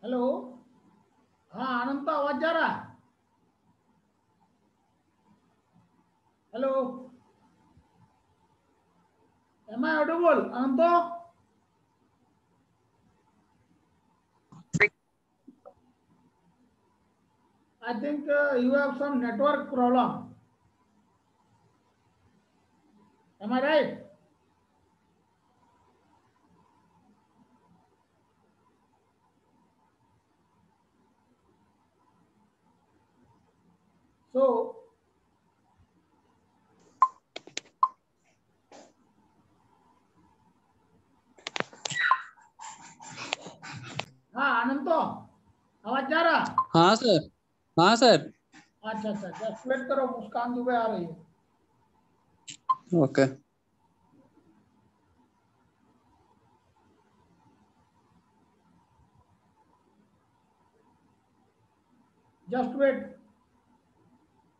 Hello, हाँ अनंत, आवाज जा रहा है? Hello, am I audible Ananto? I think you have some network problem. Am I right? So, हाँ अनंतो, आवाज जा रहा? हाँ सर, हाँ सर। अच्छा अच्छा, जस्ट वेट करो, मुस्कान दुबे आ रही है। ओके। जस्ट वेट,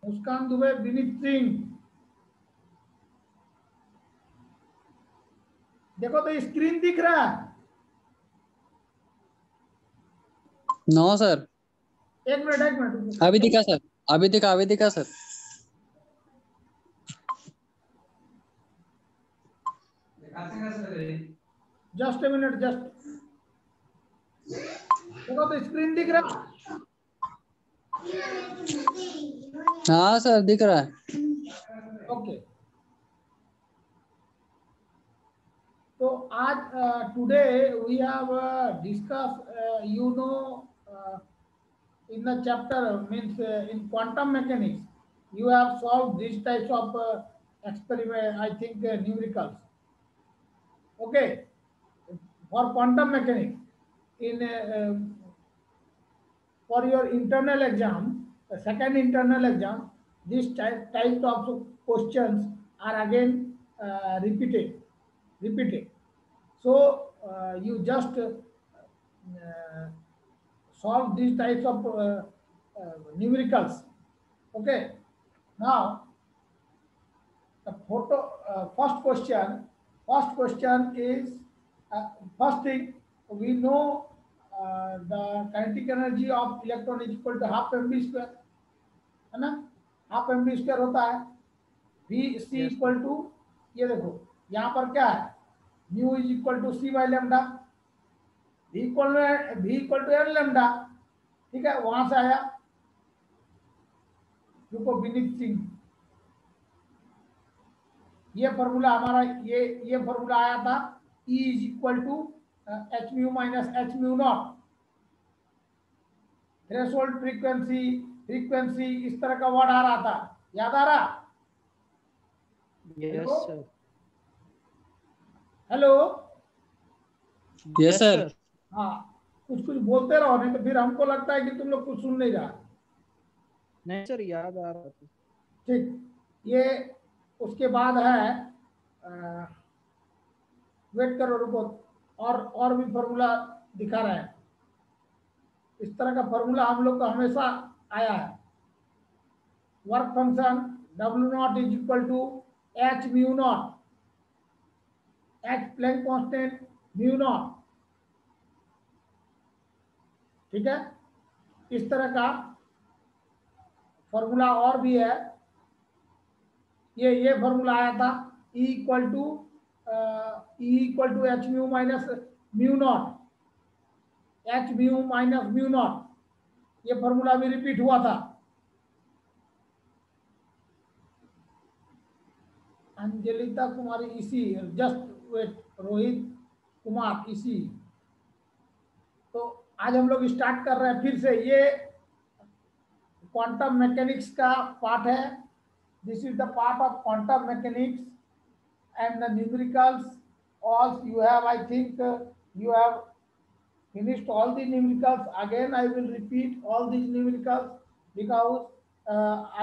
मुस्कान दुबे, विनीत सिंह। देखो तो स्क्रीन दिख रहा है? No sir. एक मिनट अभी दिखा सर, अभी दिखा sir. Just a minute, just देखो तो स्क्रीन दिख रहा है? हाँ सर, दिख रहा है। ओके। तो आज today we have discuss in the chapter means in quantum mechanics you have solved these types of experiment, I think numericals. Okay, for quantum mechanics in for your internal exam, second internal exam, these types of questions are again repeated. So you just solve these types of numericals. Okay. Now, the first question is, first thing, we know the kinetic energy of electron is equal to half mv square, है ना? Half mv square होता है, v c equal to, ये देखो यहाँ पर क्या है, mu is equal to c by lambda, v equal to n lambda. ठीक है, वहां से आया, रुको विनीत सिंह, ये फॉर्मूला हमारा, ये फॉर्मूला आया था, E is equal to h mu minus h mu naught, threshold frequency इस तरह का वर्ड आ रहा था, याद आ रहा? Yes sir. Hello, yes sir. हाँ, कुछ कुछ बोलते रहो, नहीं तो फिर हमको लगता है कि तुम लोग कुछ सुन नहीं रहा। नहीं सर, याद आ रहा था। ठीक, ये उसके बाद है, वेट करो, रुको, और भी फॉर्मूला दिखा रहे हैं। इस तरह का फॉर्मूला हम लोग को हमेशा आया है, work function W naught is equal to h mu naught, h Planck constant mu naught. ठीक है, इस तरह का फॉर्मूला और भी है, ये फॉर्मूला आया था, E equal to h mu minus mu naught, h mu minus mu naught, ये फॉर्मूला भी रिपीट हुआ था। अंजलिता कुमारी इसी, जस्ट वेट, रोहित कुमार इसी। तो आज हम लोग स्टार्ट कर रहे हैं फिर से, ये क्वांटम मैकेनिक्स का पार्ट है, this is the part of quantum mechanics and the numericals. All you have, I think you have finished all the numericals. Again I will repeat all these numericals because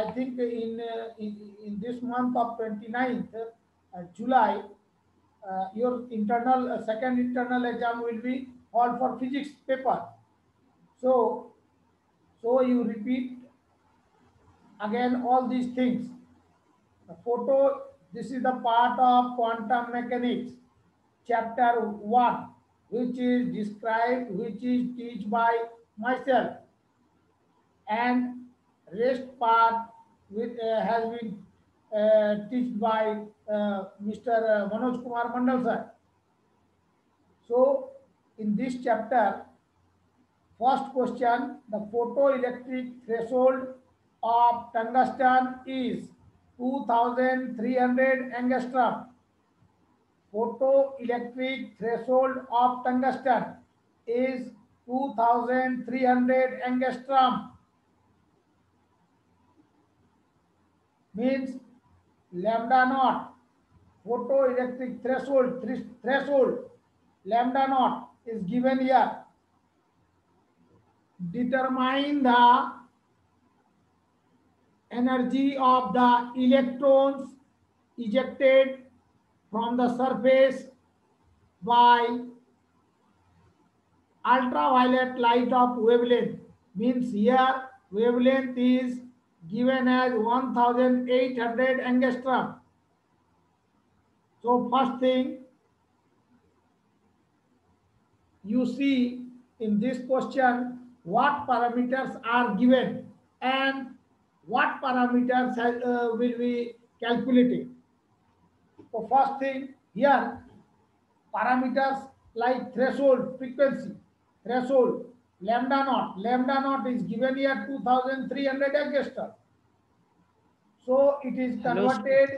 I think in this month of 29th July your internal second internal exam will be called for physics paper. So you repeat again all these things. The photo, this is the part of quantum mechanics, chapter 1. which is described, which is taught by myself, and rest part with has been taught by Mr. Manoj Kumar Mandal sir. So in this chapter, first question, the photoelectric threshold of tungsten is 2300 angstrom. Photoelectric threshold of tungsten is 2300 angstrom. Means lambda naught photoelectric threshold lambda naught is given here. Determine the energy of the electrons ejected from the surface by ultraviolet light of wavelength. Means here wavelength is given as 1800 angstrom. So first thing you see in this question, what parameters are given and what parameters will be calculated. So first thing here, parameters like threshold, frequency, threshold, lambda naught. Lambda naught is given here 2300 angstrom. So it is Hello, sir. converted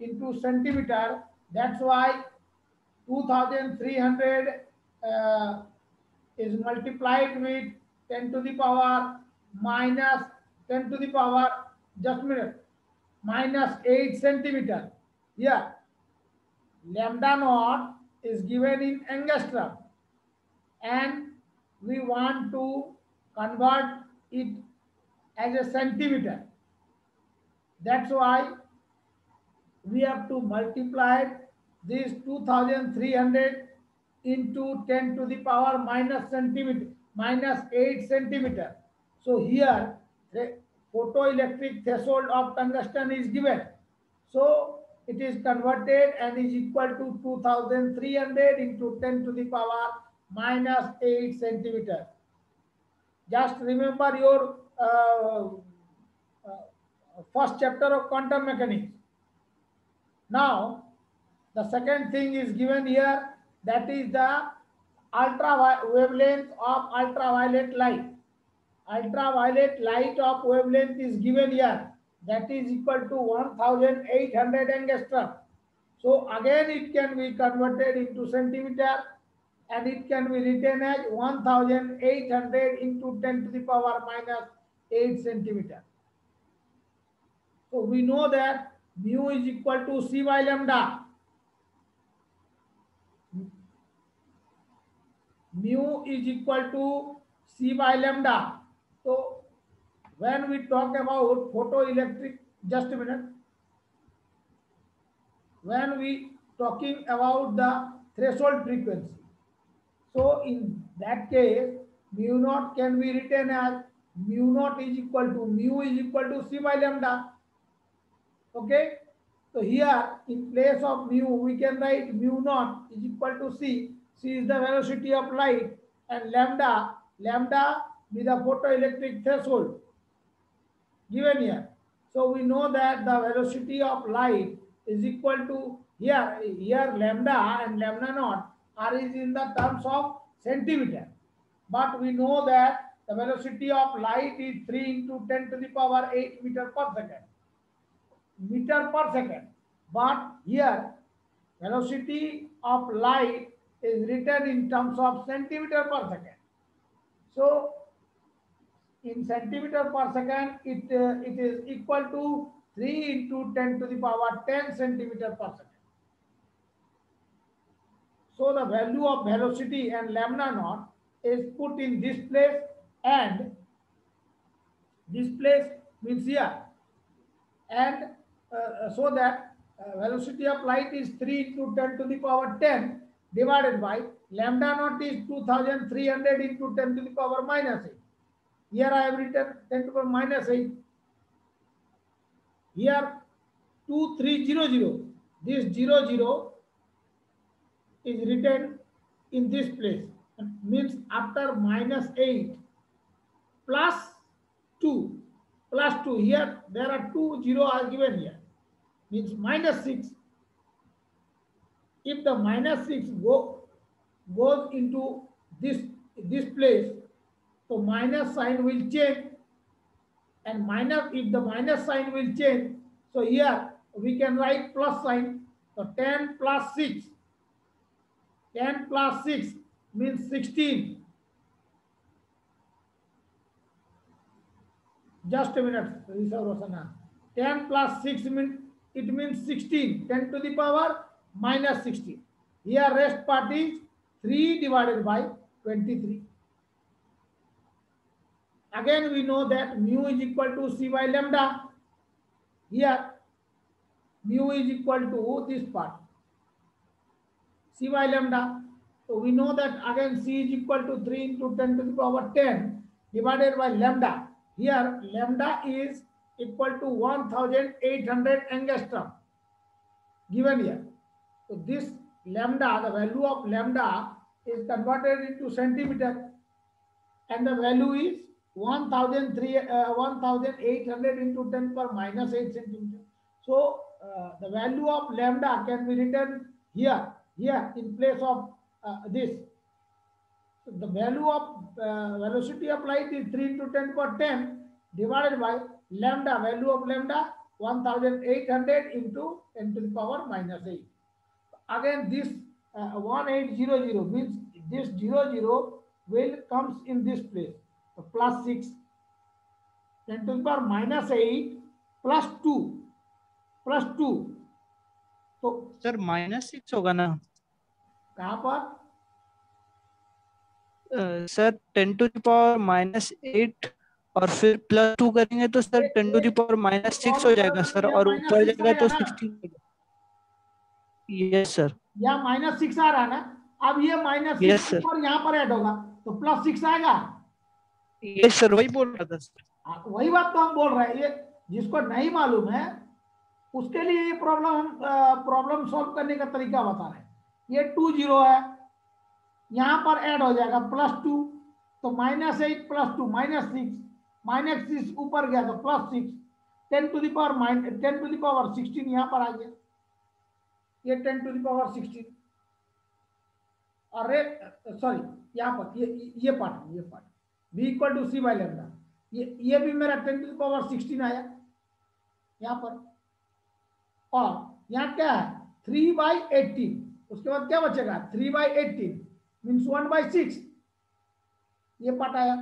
into centimeter. That's why 2300 is multiplied with 10 to the power minus 10 to the power, just a minute, minus 8 centimeter. Yeah, lambda naught is given in angstrom and we want to convert it as a centimeter. That's why we have to multiply this 2300 into 10 to the power minus centimeter, minus 8 centimeter. So here the photoelectric threshold of tungsten is given. So it is converted and is equal to 2300 into 10 to the power minus 8 centimeter. Just remember your first chapter of quantum mechanics. Now, the second thing is given here, that is the wavelength of ultraviolet light. Ultraviolet light of wavelength is given here, that is equal to 1800 angstrom. So again it can be converted into centimeter and it can be written as 1800 into 10 to the power minus 8 centimeter. So we know that mu is equal to C by lambda. Mu is equal to C by lambda. So when we talk about photoelectric, just a minute. When we talking about the threshold frequency, so in that case, mu naught can be written as mu naught is equal to C by lambda. Okay. So here in place of mu, we can write mu naught is equal to C. C is the velocity of light and lambda be the photoelectric threshold given here. So we know that the velocity of light is equal to here lambda and lambda naught are is in the terms of centimeter. But we know that the velocity of light is 3 into 10 to the power 8 meter per second. But here velocity of light is written in terms of centimeter per second. So in centimeter per second, it is equal to 3 into 10 to the power 10 centimeter per second. So the value of velocity and lambda naught is put in this place, and this place means here, and so that velocity of light is 3 into 10 to the power 10 divided by lambda naught is 2300 into 10 to the power minus 8. Here I have written 10 to the power minus 8. Here 2300. This 00 is written in this place, means after -8 plus 2 here there are 2 0 are given here, means -6. If the -6 goes into this place, so minus sign will change, and if the minus sign will change, so here we can write plus sign. So 10 plus 6 means 16. Just a minute, 10 plus 6 means, it means 16, 10 to the power minus 16. Here rest part is 3 divided by 23. Again we know that mu is equal to C by lambda. Here mu is equal to this part, C by lambda. So we know that again C is equal to 3 into 10 to the power 10 divided by lambda. Here lambda is equal to 1800 angstrom given here. So this lambda, the value of lambda is converted into centimeter, and the value is 1800 into 10 power minus 8 centimeter. So the value of lambda can be written here in place of this. So the value of velocity of light is 3 into 10 power 10 divided by lambda, value of lambda 1800 into 10 to the power minus 8. Again this 1800 means this 00 will comes in this place. So plus 6, 10 to the power minus 8 plus 2. तो sir -6 होगा ना? कहाँ पर sir 10 to the power -8 और फिर +2 करेंगे तो sir 10 to the power -6 हो जाएगा सर, और ऊपर जाएगा तो 16। यस सर, या -6 आ रहा है ना। अब ये -6 और यहाँ पर ऐड होगा तो +6 आएगा। यस सर, वही बोल रहा था सर। वही बात तो हम बोल रहे हैं। ये जिसको नहीं मालूम है उसके लिए ये प्रॉब्लम सॉल्व करने का तरीका बता रहे हैं। ये 2 0 है, यहाँ पर ऐड हो जाएगा +2, तो -8 + 2 -6 ऊपर गया तो +6, 10 to the power 16 यहाँ पर आ गया। ये 10 to the power 16, और सॉरी यहाँ पर ये part v equal to C by lambda, ये भी मेरा 10 to the power 16 आया यहाँ पर। और यहाँ क्या है 3/18, उसके बाद क्या बचेगा 3/18 मीन्स 1/6, ये पार्ट आया।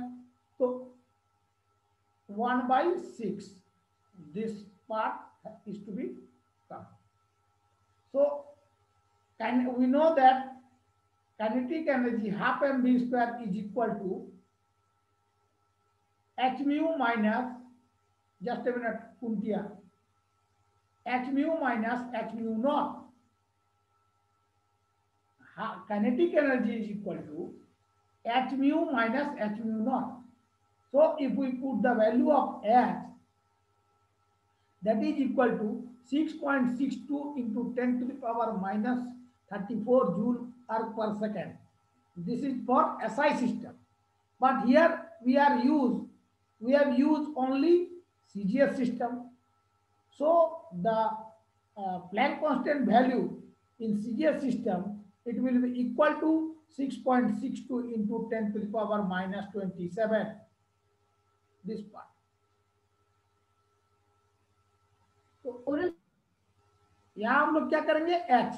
तो 1/6 this part is to be come. So we know that kinetic energy half mv square is equal to h mu minus, just a minute Kuntia, h mu minus h mu naught. Kinetic energy is equal to h mu minus h mu naught. So if we put the value of h, that is equal to 6.62 into 10 to the power minus 34 joule earth per second. This is for SI system, but here we have used only CGS system. So the Planck constant value in CGS system, it will be equal to 6.62 into 10 to the power minus 27, this part. तो यहाँ हम लोग क्या करेंगे h,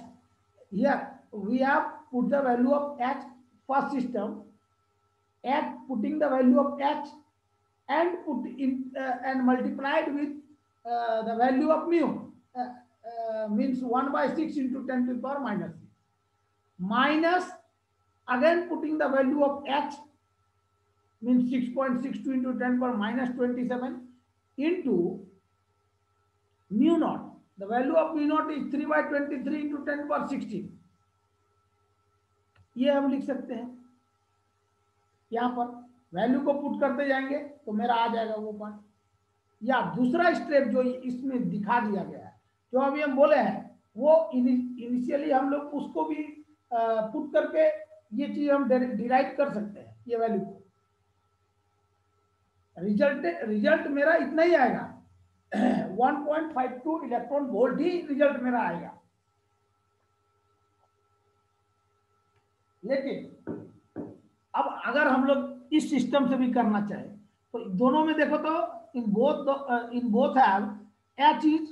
here we have put the value of h first system, and putting the value of h and put in and multiplied with the value of mu, means 1/6 into 10 to the power minus 6, minus again putting the value of h, means 6.62 into 10 to the power minus 27 into mu naught. The value of mu naught is 3/23 into 10 to the power 16. ये हम लिख सकते हैं। यहाँ पर value को put करते जाएंगे तो मेरा आ जाएगा वो पार्ट। या दूसरा स्टेप जो इसमें दिखा दिया गया है, जो अभी हम बोले हैं, वो इनिशियली हम लोग उसको भी पुट करके ये चीज हम डिराइव कर सकते हैं ये वैल्यू को। रिजल्ट मेरा इतना ही आएगा 1.52 इलेक्ट्रॉन वोल्ट ही रिजल्ट मेरा आएगा। लेकिन अब अगर हम लोग इस सिस्टम से भी करना चाहे तो दोनों में देखो तो in both have H is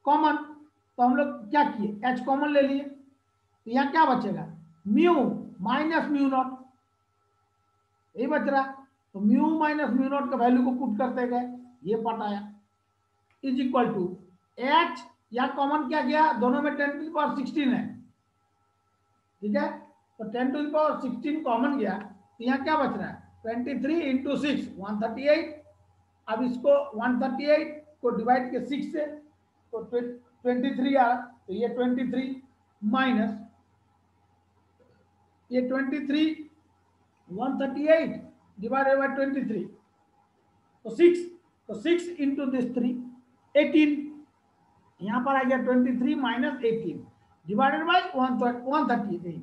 common, तो हम लोग क्या किए एच कॉमन ले लिए, तो यहाँ क्या बचेगा म्यू माइनस म्यू नॉट, यही बच रहा। तो म्यू माइनस म्यू नॉट का वैल्यू को पुट करते गए, ये पार्ट आया इज इक्वल टू एच, यहाँ कॉमन क्या गया दोनों में 10 to the power 16 है, ठीक है। तो 10 to the power 16 कॉमन गया, तो यहाँ क्या बच रहा है 23 into 6 138। अब इसको 138 को डिवाइड के 6 से तो 23 आ रहा, तो ये 23 माइनस ये 23 138 डिवाइडेड बाय 23 तो 6 इंटू दिस 3 18, यहाँ पर आ गया 23 माइनस 18 डिवाइडेड बाय 138।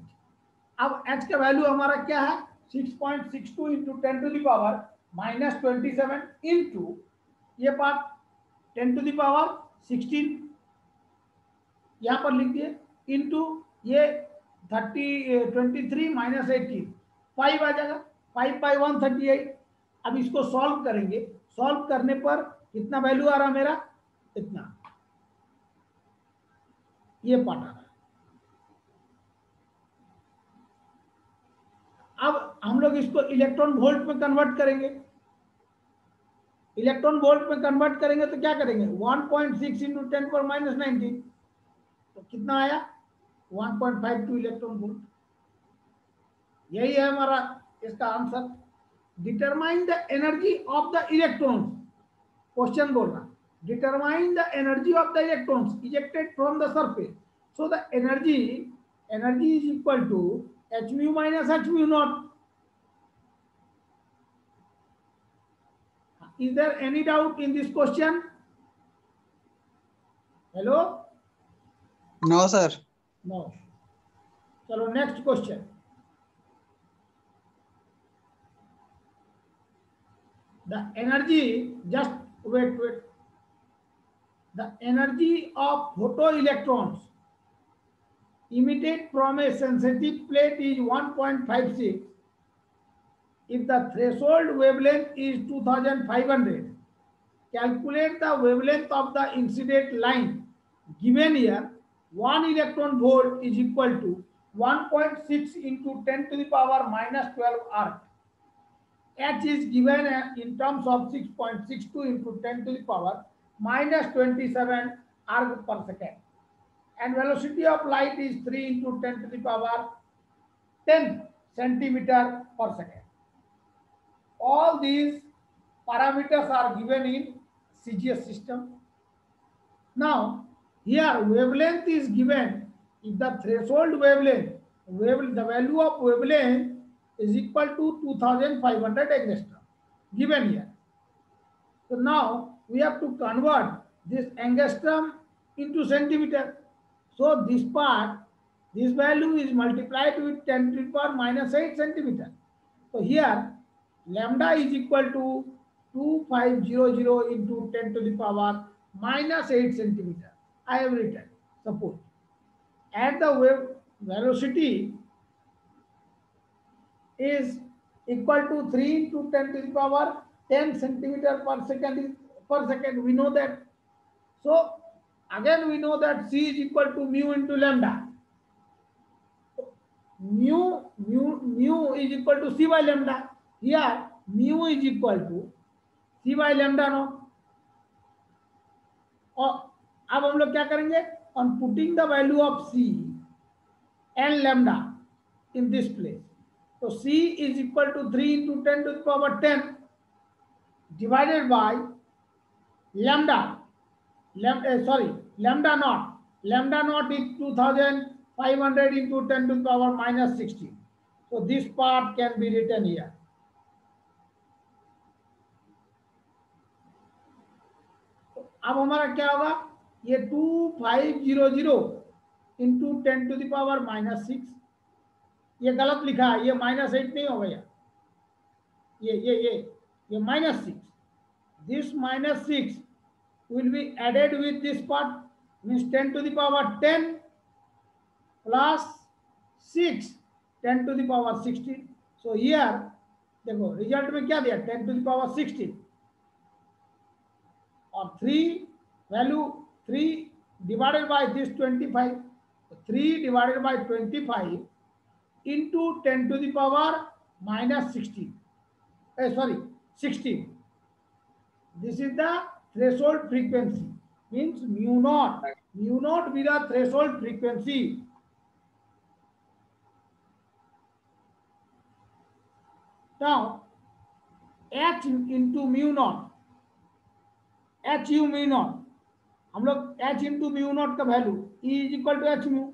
अब h का वैल्यू हमारा क्या है 6.62 into 10 to the power minus 27 into ये पार्ट 10 टू द पावर 16 यहाँ पर लिख दिए इंटू ये 23 माइनस 18 5 आ जाएगा, 5 बाई 138। अब इसको सॉल्व करेंगे, सॉल्व करने पर कितना वैल्यू आ रहा मेरा इतना, ये पार्ट आ रहा है। अब हम लोग इसको इलेक्ट्रॉन वोल्ट में कन्वर्ट करेंगे, इलेक्ट्रॉन वोल्ट में कन्वर्ट करेंगे तो क्या करेंगे 1.6 इंटू 10 पर माइनस 19, तो कितना आया 1.52 इलेक्ट्रॉन वोल्ट। यही है हमारा इसका answer. Determine the energy of the electrons, question बोल रहा determine the energy of the electrons ejected from the surface, so the energy is equal to h mu minus h mu naught. Is there any doubt in this question? Hello? No sir. No. चलो next question. The energy, just wait. The energy of photoelectrons emitted from a sensitive plate is 1.56. If the threshold wavelength is 2500, calculate the wavelength of the incident line given here. 1 electron volt is equal to 1.6 into 10 to the power minus 12 arc. H is given in terms of 6.62 into 10 to the power minus 27 arc per second. And velocity of light is 3 into 10 to the power 10 centimeter per second. All these parameters are given in CGS system. Now, here wavelength is given. If the threshold wavelength, the value of wavelength is equal to 2500 angstrom given here. So now we have to convert this angstrom into centimeter. So this part, this value is multiplied with 10 to the power minus 8 centimeter. So here lambda is equal to 2500 into 10 to the power minus 8 centimeter. I have written, suppose. And the wave velocity is equal to 3 into 10 to the power 10 centimeter per second. We know that. So again we know that C is equal to mu into lambda. Mu is equal to C by lambda. Here mu is equal to C by lambda not. और अब हम लोग क्या करेंगे on putting the value of C and lambda in this place. So C is equal to 3 into 10 to the power 10 divided by lambda naught. Lambda naught is 2500 into 10 to the power minus 16. So this part can be written here. अब हमारा क्या होगा ये 2500 into 10 to the power minus 6 ये गलत लिखा है, ये -8 नहीं हो गया, ये -6. This -6 will be added with this part, means 10 to the power 10 plus 6, 10 to the power 16. So here देखो रिजल्ट में क्या दिया, 10 to the power 16 और 3 value 3 divided by this 25. 3 divided by 25 into 10 to the power -16. Sorry, 16. This is the threshold frequency, means mu naught. Mu naught be the threshold frequency. Now h into mu naught, h u mu naught, हम लोग h into mu naught का value E is equal to h mu.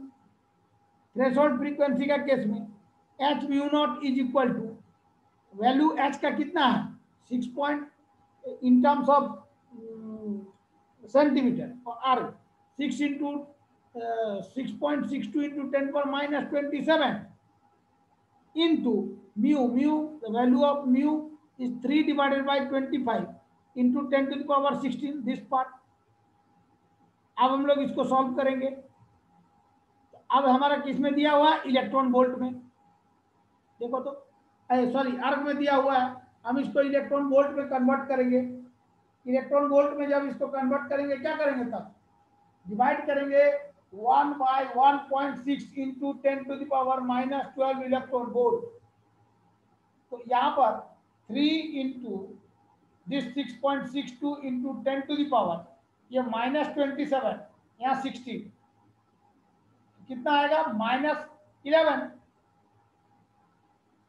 Threshold frequency का case में h mu naught is equal to value h का कितना है 6 point in terms of centimeter or r 6 into 6.62 into 10 power minus 27 into mu, the value of mu is 3 divided by 25 into 10 to the power 16, this part. अब हम लोग इसको solve करेंगे. अब हमारा किस में दिया हुआ है, इलेक्ट्रॉन वोल्ट में. देखो तो सॉरी अर्ग में दिया हुआ है, हम इसको इलेक्ट्रॉन वोल्ट में कन्वर्ट करेंगे. इलेक्ट्रॉन वोल्ट में जब इसको कन्वर्ट करेंगे क्या करेंगे, तब डिवाइड करेंगे 1 by 1.6 into 10 to the power -12 electron volt. तो यहाँ पर 3 into this 6.62 into 10 to the power, ये -27, यहाँ 16, कितना आएगा -11,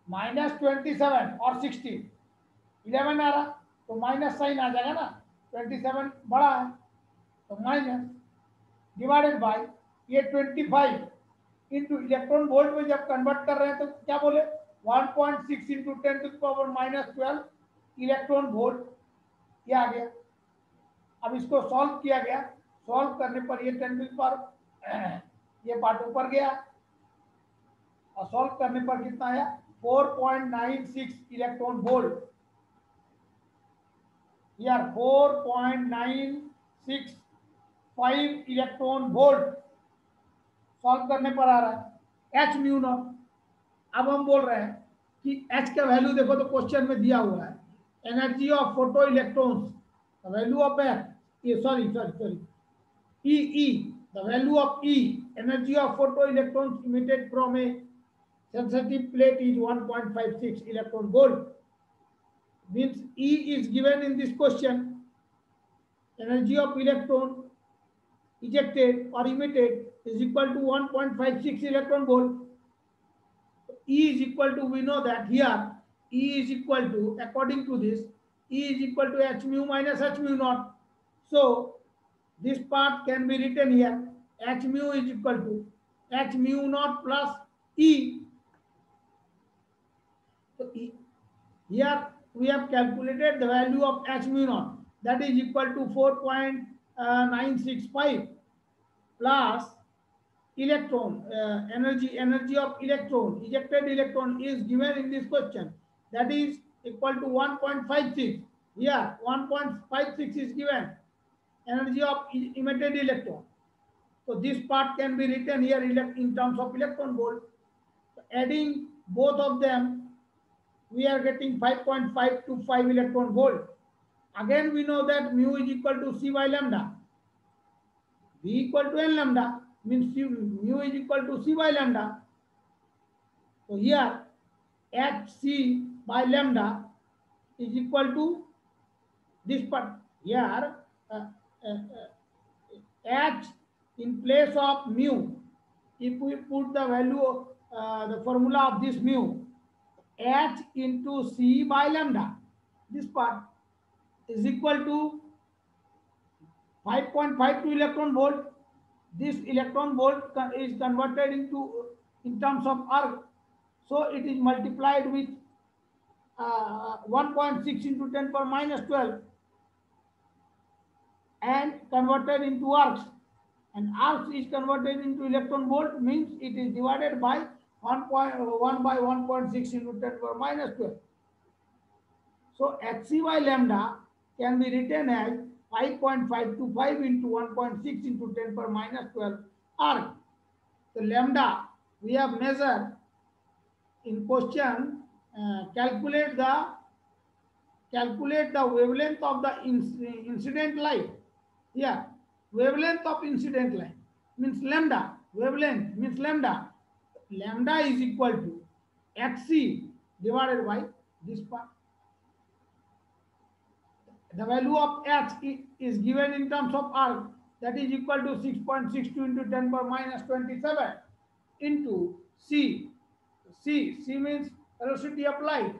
-27 और 16, 11 आ रहा तो माइनस साइन आ जाएगा ना, 27 बड़ा है तो माइनस, डिवाइडेड बाय ये 25 इंटू इलेक्ट्रॉन वोल्ट में जब कन्वर्ट कर रहे हैं तो क्या बोले 1.6 into 10 to the power -12 electron volt, ये आ गया. अब इसको सॉल्व किया गया, सॉल्व करने पर ये 10 टू द पावर ये पार्ट ऊपर गया और सॉल्व करने पर कितना आया 4.96 इलेक्ट्रॉन वोल्ट. यार 4.965 इलेक्ट्रॉन वोल्ट सॉल्व करने पर आ रहा है h म्यू नॉट. अब हम बोल रहे हैं कि h का वैल्यू देखो तो क्वेश्चन में दिया हुआ है, energy of photo electrons, the value of ये sorry E, the value of E, energy of photo electrons emitted from a sensitive plate is 1.56 electron volt. Means E is given in this question. Energy of electron ejected or emitted is equal to 1.56 electron volt. E is equal to, we know that here E is equal to, according to this, E is equal to h mu minus h mu naught. So this part can be written here, h mu is equal to h mu naught plus E. So here we have calculated the value of h mu naught, that is equal to 4.965 plus electron energy of electron, ejected electron is given in this question, that is equal to 1.56. Here 1.56 is given, energy of emitted electron. So this part can be written here in terms of electron volt. So adding both of them, we are getting 5.525 electron volt. Again we know that mu is equal to C by lambda. V equal to N lambda means mu is equal to C by lambda. So here HC by lambda is equal to this part. Here H in place of mu, if we put the value of the formula of this mu, H into C by lambda, this part is equal to 5.52 electron volt. This electron volt is converted into in terms of arc, so it is multiplied with 1.6 into 10 power minus 12 and converted into arcs, and arcs is converted into electron volt, means it is divided by 1 by 1.6 into 10 to the power minus 12. So Hc by lambda can be written as 5.525 into 1.6 into 10 to the power minus 12 arc. So lambda we have measured in question. Calculate the wavelength of the incident light. Here, wavelength of incident light means lambda. Wavelength means lambda. Lambda is equal to Hc divided by this part. The value of H is given in terms of arc, that is equal to 6.62 into 10 to the power minus 27 into C. C means velocity of light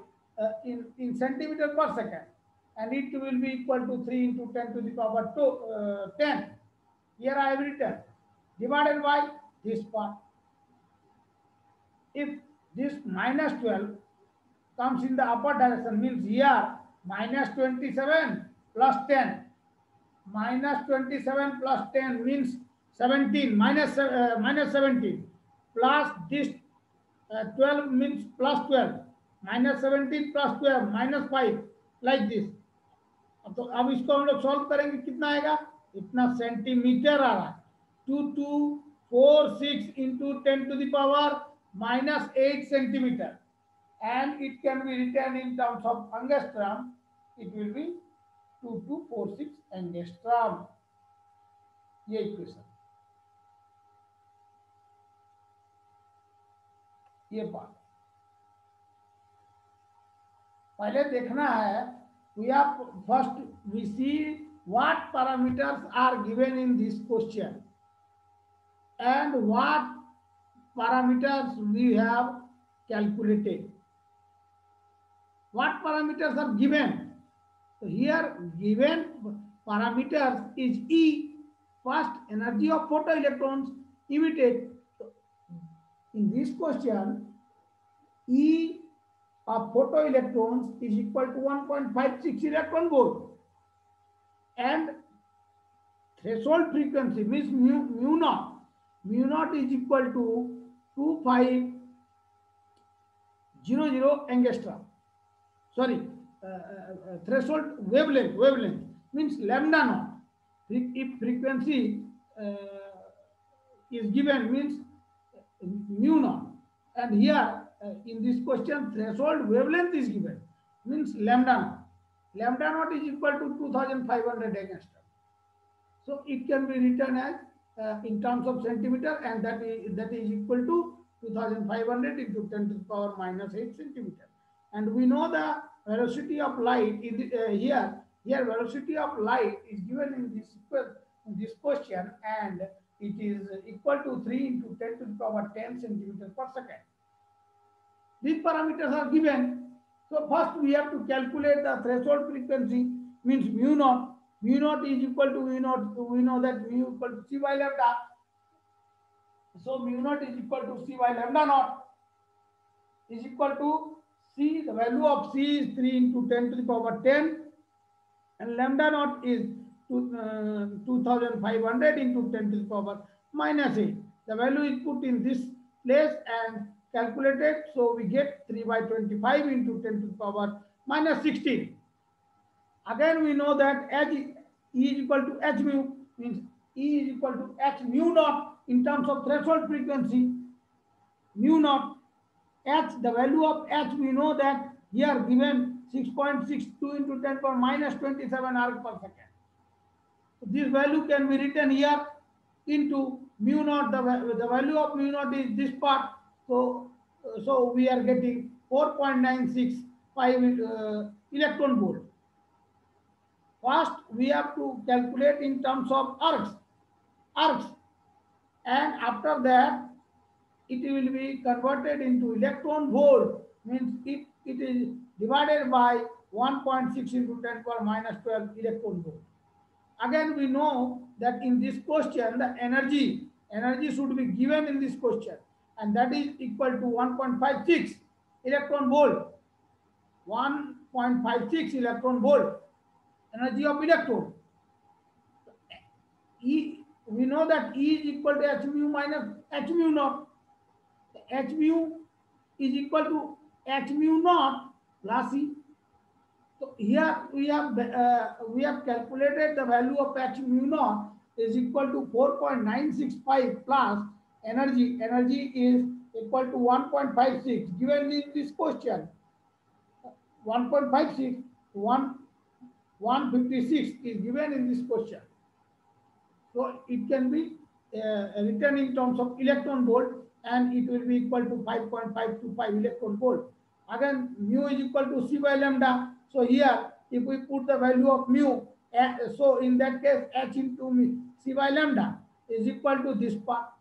in centimeter per second, and it will be equal to 3 into 10 to the power 10. Here I have written divided by this part. If this minus 12 comes in the upper direction, means here minus 27 plus 10. Minus 27 plus 10 means 17, minus 17, plus this 12 means plus 12, minus 17 plus 12 minus 5, like this. तो अब इसको हम लोग solve करेंगे, कितना आएगा, इतना centimetre आ रहा है, 2246 into 10 to the power minus 8 centimeter, and it can be written in terms of angstrom. It will be 2246 angstrom. ये इक्वेशन, ये बात पहले देखना है. We have first we see what parameters are given in this question and what parameters we have calculated. What parameters are given? So here given parameters is E, first energy of photoelectrons emitted. So in this question, E of photoelectrons is equal to 1.56 electron volt, and threshold frequency means mu naught. Mu naught is equal to 2500 angstrom. Sorry, threshold wavelength means lambda naught. If frequency is given means mu naught, and here in this question threshold wavelength is given means lambda naught. Lambda naught is equal to 2500 angstrom. So it can be written as in terms of centimeter, and that is equal to 2500 into 10 to the power minus 8 centimeter. And we know the velocity of light in the, here velocity of light is given in this question, and it is equal to 3 into 10 to the power 10 centimeter per second. These parameters are given. So first we have to calculate the threshold frequency, means mu naught. Mu naught is equal to mu naught. We know that mu equal to C by lambda. So mu naught is equal to C by lambda naught is equal to C. The value of C is 3 into 10 to the power 10, and lambda naught is 2500 into 10 to the power minus 8. The value is put in this place and calculated. So we get 3 by 25 into 10 to the power minus 16. Again we know that E is equal to H mu, means E is equal to H mu naught in terms of threshold frequency. Mu naught H, the value of H we know that here given 6.62 into 10 power minus 27 arc per second. So this value can be written here into mu naught. The value of mu naught is this part. So we are getting 4.965 electron volt. First we have to calculate in terms of arcs, and after that it will be converted into electron volt, means it is divided by 1.6 into 10 power minus 12 electron volt. Again we know that in this question the energy should be given in this question, and that is equal to 1.56 electron volt. 1.56 electron volt energy of electron. E, we know that E is equal to H mu minus H mu naught. h mu is equal to h mu naught plus c. So here we have calculated the value of h mu naught is equal to 4.965 plus energy. Energy is equal to 1.56 given in this question. 1.56 156 is given in this question. So it can be written in terms of electron volt, and it will be equal to 5.525 electron volt. Again, mu is equal to C by lambda. So here, if we put the value of mu, so in that case, H into C by lambda is equal to this part,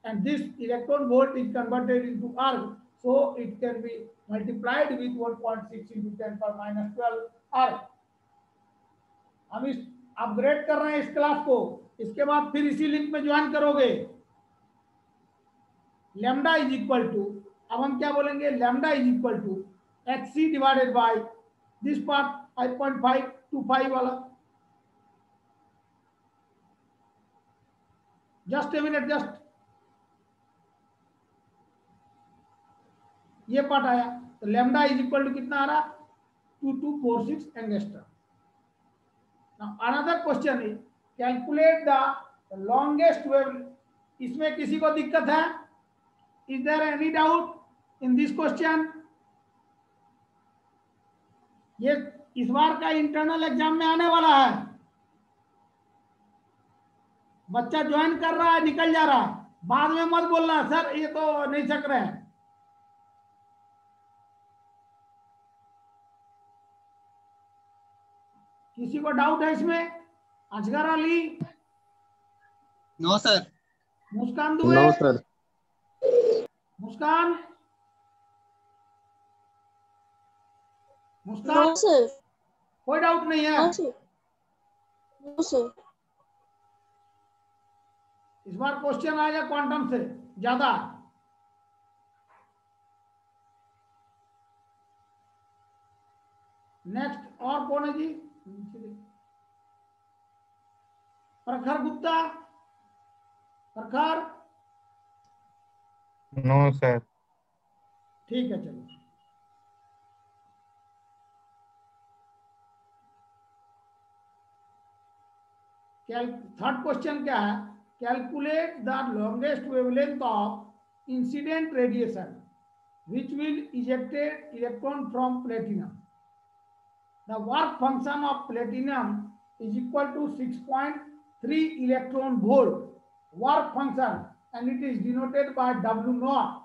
and this electron volt is converted into arc. So it can be multiplied with 1.6 into 10 power minus 12 arc. हम इस upgrade कर रहे हैं इस class को, इसके बाद फिर इसी लिंक में ज्वाइन करोगे. लैम्डा इज इक्वल टू, अब हम क्या बोलेंगे, lambda is equal to HC divided by this part 5.525 वाला. जस्ट ए मिनट, जस्ट ये पार्ट आया, तो लैम्डा इज इक्वल टू कितना आ रहा, 2246 angstrom. Now another question is calculate the longest wave. इसमें किसी को दिक्कत है? Is there any doubt in this question? ये इस बार का इंटरनल एग्जाम में आने वाला है. बच्चा ज्वाइन कर रहा है, निकल जा रहा है, बाद में मत बोलना सर ये तो नहीं सक रहे हैं. किसी को डाउट है इसमें? Asghar Ali, no sir. Muskan Dubey, no sir. Muskan, no Muskan, sir. कोई डाउट नहीं है? No sir. No sir. इस बार क्वेश्चन आएगा क्वांटम से ज्यादा. नेक्स्ट और कौन है जी? प्रखर गुप्ता, प्रखर. No sir. ठीक है, चलो. थर्ड क्वेश्चन क्या है? Calculate the longest wavelength of incident radiation which will ejected electron from platinum. The work function of platinum is equal to 6.3 electron volt work function, and it is denoted by W naught.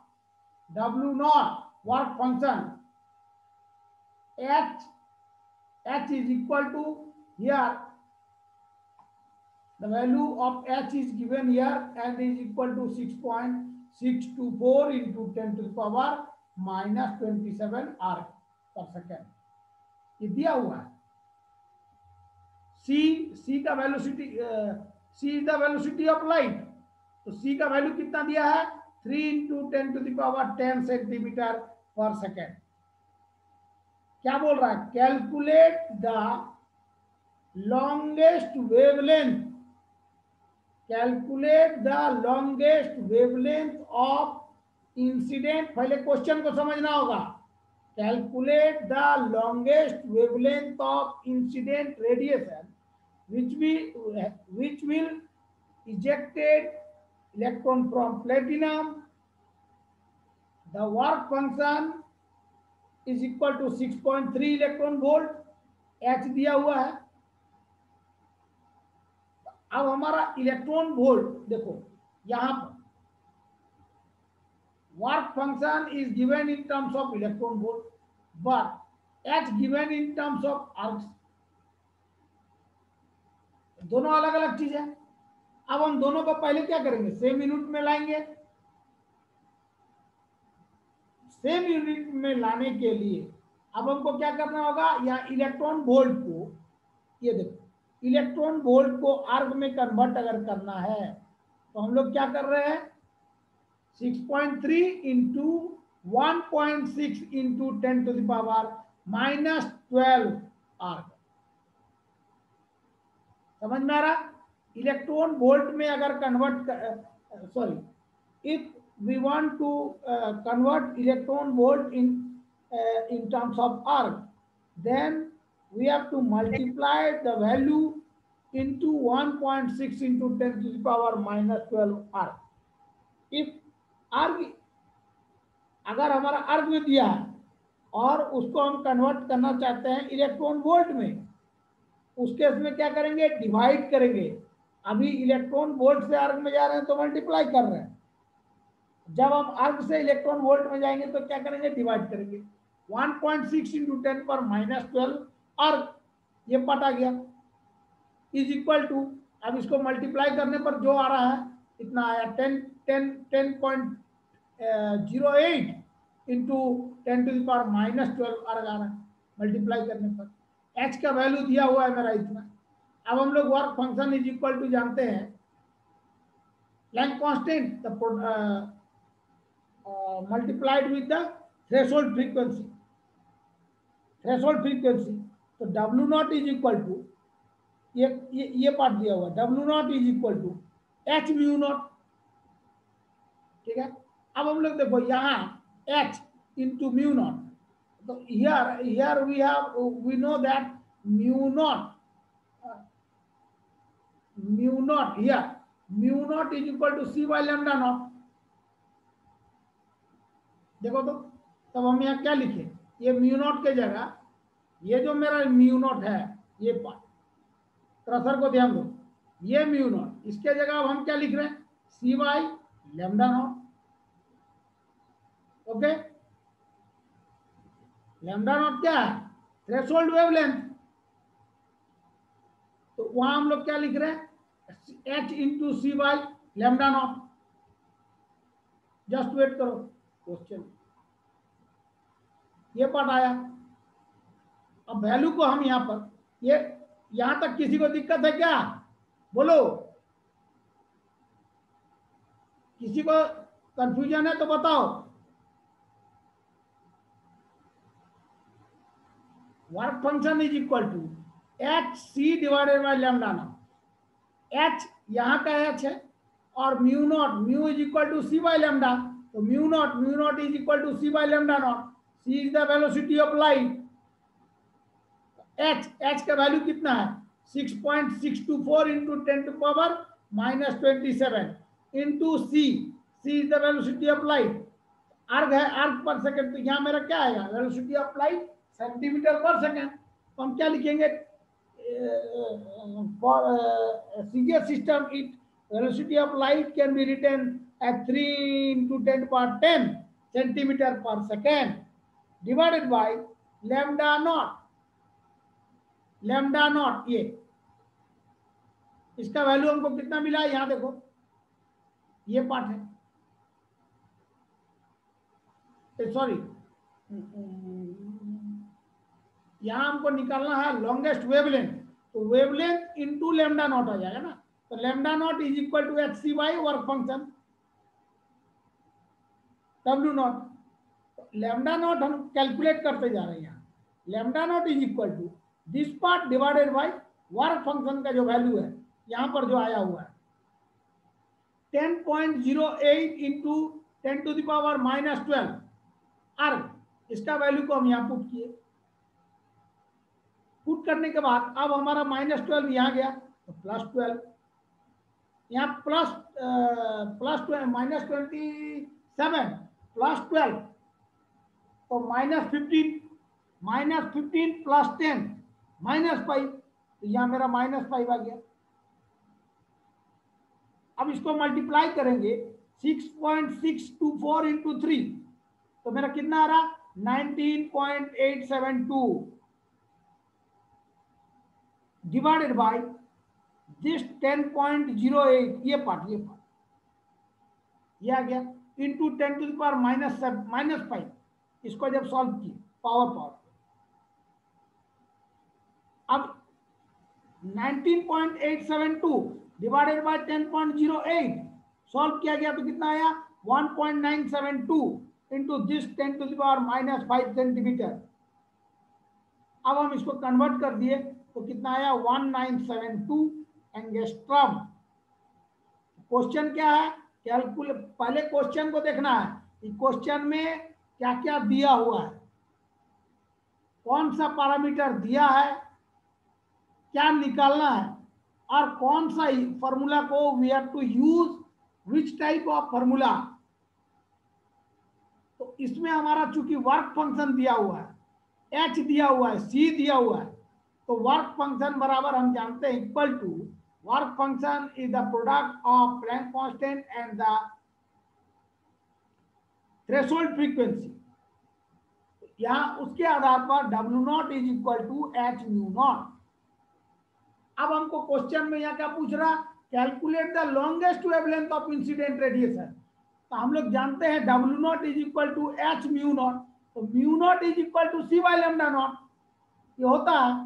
W naught work function. H is equal to, here the value of H is given here and is equal to 6.624 into 10 to the power minus 27 arc per second. ये दिया हुआ है. C का velocity, C is the velocity of light, तो C का value कितना दिया है, 3 into 10 to the power 10 centimetre पर सेकेंड. क्या बोल रहा है? Calculate the longest wavelength, calculate the longest wavelength of incident. पहले क्वेश्चन को समझना होगा. Calculate the longest wavelength of incident radiation which will ejected electron from platinum. The work function is equal to 6.3 electron volt. H दिया हुआ है. अब हमारा electron volt देखो, यहां पर work function is given in terms of electron volt, but H given in terms of arcs. दोनों अलग अलग चीज है. अब हम दोनों को पहले क्या करेंगे, सेम यूनिट में लाएंगे. सेम यूनिट में लाने के लिए अब हमको क्या करना होगा, या इलेक्ट्रॉन वोल्ट को, ये देखो, इलेक्ट्रॉन वोल्ट को आर्क में कन्वर्ट अगर करना है तो हम लोग क्या कर रहे हैं, 6.3 into 1.6 into 10 to the power minus 12 erg. समझ में आ रहा? इलेक्ट्रॉन वोल्ट में अगर convert, sorry, if we want to convert electron volt in terms of arc, then we have to multiply the value into 1.6 into 10 to the power minus 12 arc. If arc अगर हमारा अर्ग में दिया है और उसको हम कन्वर्ट करना चाहते हैं इलेक्ट्रॉन वोल्ट में, उस केस में क्या करेंगे, डिवाइड करेंगे। अभी इलेक्ट्रॉन वोल्ट से अर्ग में जा रहे हैं तो मल्टीप्लाई कर रहे हैं, जब हम अर्ग से इलेक्ट्रॉन वोल्ट में जाएंगे तो क्या करेंगे, डिवाइड करेंगे। 1.6 इंटू 10 पर माइनस 12 अर्ग, ये पार्ट आ गया, इज इक्वल टू, अब इसको मल्टीप्लाई करने पर जो आ रहा है इतना आया 10.08 into 10 to the power minus 12 erg आ रहा है मल्टीप्लाई करने पर। एच का वैल्यू दिया हुआ है मेरा इतना। अब हम लोग work function is equal to जानते हैं, Planck constant multiplied with the threshold frequency, तो W naught is equal to, ये पार्ट दिया हुआ, W naught is equal to h mu naught. ठीक है, अब हम लोग देखो यहाँ एच इंटू म्यू नॉट, तो here we know that mu naught here, mu naught is equal to c by lambda naught। देखो तो तब हम यहाँ क्या लिखे, ये म्यू नॉट के जगह ये जो मेरा म्यू नॉट है, ये पार्ट क्रसर को ध्यान दो, ये म्यू नॉट, इसके जगह अब हम क्या लिख रहे हैं, c by lambda naught. Okay, lambda naught क्या है, थ्रेशोल्ड वेवलेंथ, तो वहां हम लोग क्या लिख रहे हैं, h into c by lambda naught. Just wait करो, क्वेश्चन ये पार्ट आया। अब वैल्यू को हम यहां पर, ये यहां तक किसी को दिक्कत है क्या, बोलो, किसी को कंफ्यूजन है तो बताओ। Work function is equal to h c divided by lambda naught. H यहाँ का एच है और mu naught, mu is equal to c by lambda, तो mu naught is equal to c by lambda naught. C is the velocity of light. H का value कितना है, 6.624 into 10 to power minus 27 into c is the velocity of light. Erg है, अर्ग पर second, तो यहाँ मेरा क्या आएगा, वेलोसिटी ऑफ लाइट सेंटीमीटर पर सेकेंड। तो हम क्या लिखेंगे, for CGS system, it velocity of light can be written at 3 into 10 power 10 centimeter per second divided by lambda naught। Lambda naught, ये इसका वैल्यू हमको कितना मिला है, यहां देखो ये पार्ट है, सॉरी यहां हमको निकालना है लॉन्गेस्ट वेवलेंथ, तो वेवलेंथ इंटू लैम्डा नॉट आ जाएगा ना। तो lambda naught is equal to h c by work function W naught. Lambda naught हम कैलकुलेट करते जा रहे हैं यहाँ, lambda naught is equal to this part divided by work function का जो वैल्यू है यहां पर जो आया हुआ है 10.08 into 10 to the power minus 12 erg, इसका वैल्यू को हम यहाँ पुट किए। पुट करने के बाद अब हमारा -12 यहाँ गया तो +12, यहाँ प्लस -27 +12 तो -15 प्लस 10 -5, तो यहाँ मेरा -5 आ गया। अब इसको मल्टीप्लाई करेंगे 6.624 इंटू 3, तो मेरा कितना आ रहा 19.872 डिवाइडेड बाय दिस 10.08, ये पार्ट ये आ गया इंटू 10 टू द पावर -5। इसको जब सॉल्व किए पावर अब 19.872 डिवाइडेड बाय 10.08 सॉल्व किया गया तो कितना आया 1.972 into this 10 to the power -5 centimetre. अब हम इसको कन्वर्ट कर दिए तो कितना आया 1972 एंगस्ट्रॉम। क्वेश्चन क्या है कैलकुलेट, पहले क्वेश्चन को देखना है कि क्वेश्चन में क्या क्या दिया हुआ है, कौन सा पैरामीटर दिया है, क्या निकालना है, और कौन सा फॉर्मूला को we have to use, which type of formula. तो इसमें हमारा चूंकि वर्क फंक्शन दिया हुआ है, एच दिया हुआ है, सी दिया हुआ है, तो वर्क फंक्शन बराबर हम जानते हैं equal to, work function is the product of Planck constant and the threshold frequency. यहां उसके आधार पर W naught is equal to h mu naught. अब हमको क्वेश्चन में यहाँ क्या पूछ रहा, calculate the longest wavelength of incident radiation. तो हम लोग जानते हैं W naught is equal to h mu naught, तो mu naught is equal to c by lambda naught, ये होता है।